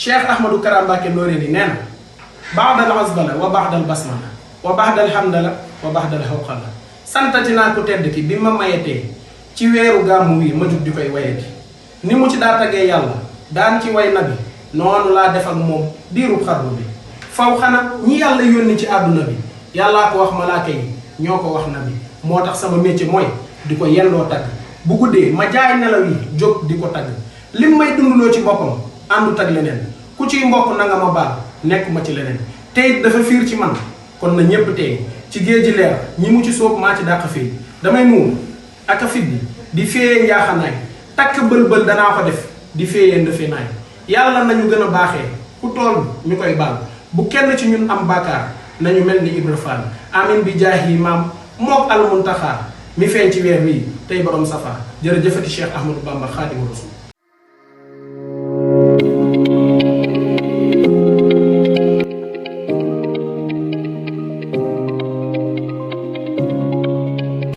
Cheikh Ahmadou Kara Mbacké Noreyni nee na ba'dal azbala wa ba'dal basmala wa ba'dal hamdala wa ba'dal hawqala santati naa ko tedd ki bi ma mayetee ci weeru gàmmu wi ma jug di koy wayati ni mu ci daa tagee yàlla daan ci way nabi noonu laa def ak moom diirub xarnu bi faw xana ñi yàlla yónni ci àdduna bi yàllaa ko wax malaaka yi ñoo ko wax nabi moo tax sama métier mooy di ko yendoo tagg bu guddee ma jaay nelaw yi jóg di ko tagg lim may dunduloo ci boppam àndut ak leneen ku ciy mbokk na nga ma baal nekk ma ci leneen tey dafa fiir ci man kon na ñépp tey ci géej ji leer ñi mu ci sóob maa ci dàq fii damay muum ak a fiddi di féeyee njaaxanaay takk bël-bël danaa ko def di féeyee ndëfe naay yàlla nañu gën a baaxee ku tool ñu koy baal bu kenn ci ñun am bàkkaar nañu mel ni Ibra Fall amin bi jaahi maam mook al muntaxaa mi feeñ ci weer wii tey borom safa jërëjëfati Cheikh Ahmadou Bamba Xaadimu Rasuul